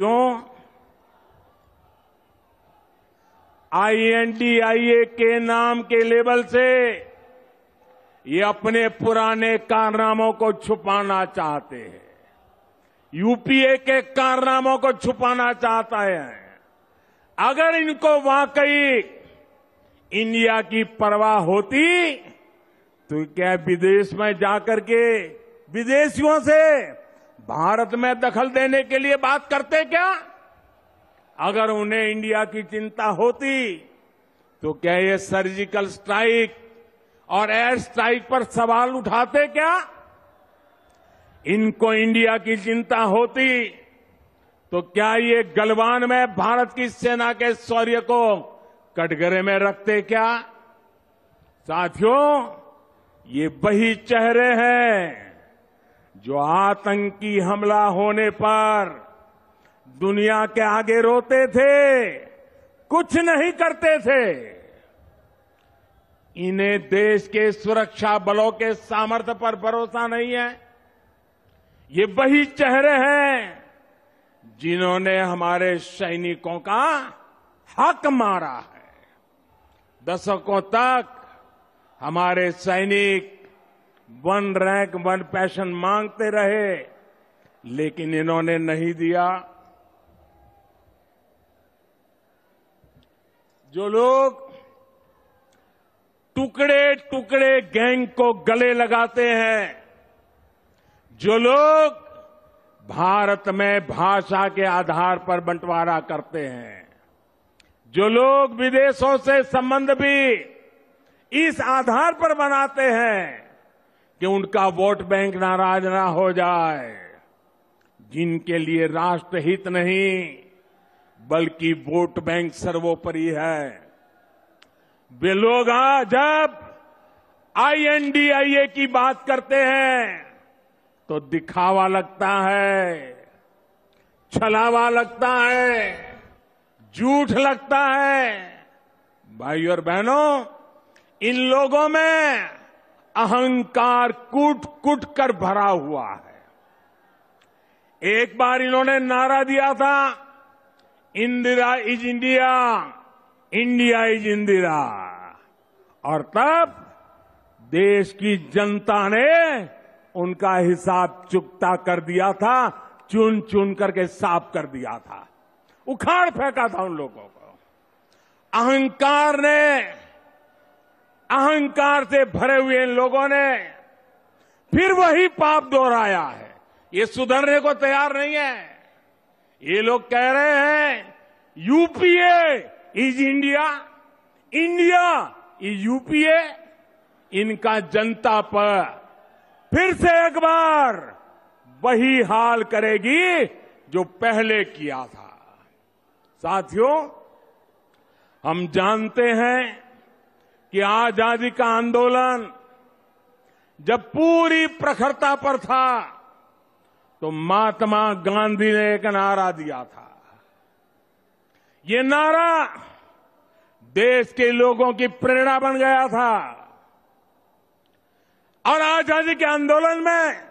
क्यों? INDIA के नाम के लेबल से ये अपने पुराने कारनामों को छुपाना चाहते हैं। यूपीए के कारनामों को छुपाना चाहता है। अगर इनको वाकई इंडिया की परवाह होती तो क्या विदेश में जाकर के विदेशियों से भारत में दखल देने के लिए बात करते क्या? अगर उन्हें इंडिया की चिंता होती तो क्या ये सर्जिकल स्ट्राइक और एयर स्ट्राइक पर सवाल उठाते क्या? इनको इंडिया की चिंता होती तो क्या ये गलवान में भारत की सेना के शौर्य को कटघरे में रखते क्या? साथियों, ये वही चेहरे हैं जो आतंकी हमला होने पर दुनिया के आगे रोते थे, कुछ नहीं करते थे। इन्हें देश के सुरक्षा बलों के सामर्थ्य पर भरोसा नहीं है। ये वही चेहरे हैं जिन्होंने हमारे सैनिकों का हक मारा है। दशकों तक हमारे सैनिक 1 रैंक 1 पेंशन मांगते रहे, लेकिन इन्होंने नहीं दिया। जो लोग टुकड़े टुकड़े गैंग को गले लगाते हैं, जो लोग भारत में भाषा के आधार पर बंटवारा करते हैं, जो लोग विदेशों से संबंध भी इस आधार पर बनाते हैं कि उनका वोट बैंक नाराज ना हो जाए, जिनके लिए राष्ट्रहित नहीं बल्कि वोट बैंक सर्वोपरि है, वे लोग जब INDIA की बात करते हैं तो दिखावा लगता है, छलावा लगता है, झूठ लगता है। भाइयों और बहनों, इन लोगों में अहंकार कूट कूट कर भरा हुआ है। एक बार इन्होंने नारा दिया था, Indira is India, India is Indira, और तब देश की जनता ने उनका हिसाब चुकता कर दिया था, चुन चुन करके साफ कर दिया था, उखाड़ फेंका था उन लोगों को। अहंकार से भरे हुए इन लोगों ने फिर वही पाप दोहराया है। ये सुधरने को तैयार नहीं है। ये लोग कह रहे हैं UPA is India, India is UPA. इनका जनता पर फिर से एक बार वही हाल करेगी जो पहले किया था। साथियों, हम जानते हैं कि आजादी का आंदोलन जब पूरी प्रखरता पर था तो महात्मा गांधी ने एक नारा दिया था। ये नारा देश के लोगों की प्रेरणा बन गया था और आजादी के आंदोलन में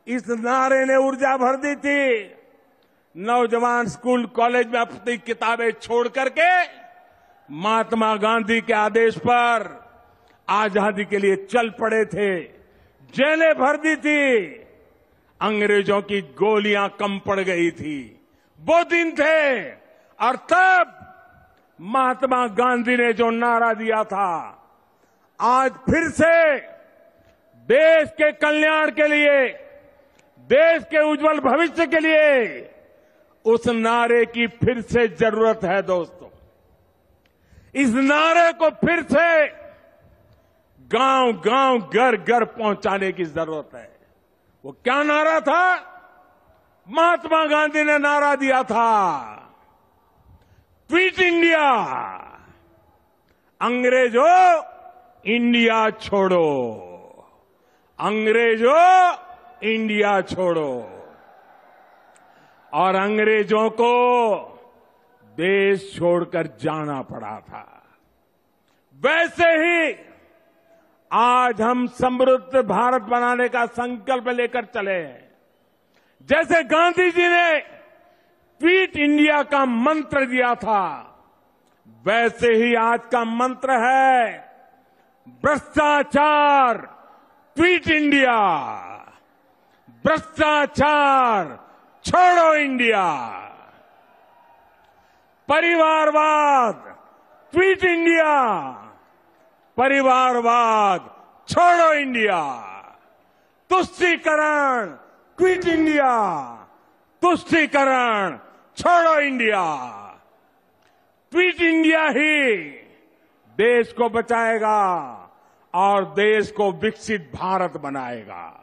इस नारे ने ऊर्जा भर दी थी। नौजवान स्कूल कॉलेज में अपनी किताबें छोड़ करके महात्मा गांधी के आदेश पर आजादी के लिए चल पड़े थे, जेलें भर दी थी, अंग्रेजों की गोलियां कम पड़ गई थी। वो दिन थे और तब महात्मा गांधी ने जो नारा दिया था, आज फिर से देश के कल्याण के लिए, देश के उज्जवल भविष्य के लिए उस नारे की फिर से जरूरत है। दोस्तों, इस नारे को फिर से गांव गांव घर घर पहुंचाने की जरूरत है। वो क्या नारा था? महात्मा गांधी ने नारा दिया था, क्विट इंडिया, अंग्रेजों इंडिया छोड़ो, अंग्रेजों इंडिया छोड़ो। और अंग्रेजों को देश छोड़कर जाना पड़ा था। वैसे ही आज हम समृद्ध भारत बनाने का संकल्प लेकर चले हैं। जैसे गांधी जी ने क्विट इंडिया का मंत्र दिया था, वैसे ही आज का मंत्र है भ्रष्टाचार क्विट इंडिया, भ्रष्टाचार छोड़ो इंडिया, परिवारवाद क्विट इंडिया, परिवारवाद छोड़ो इंडिया, तुष्टीकरण क्विट इंडिया, तुष्टीकरण छोड़ो इंडिया। क्विट इंडिया ही देश को बचाएगा और देश को विकसित भारत बनाएगा।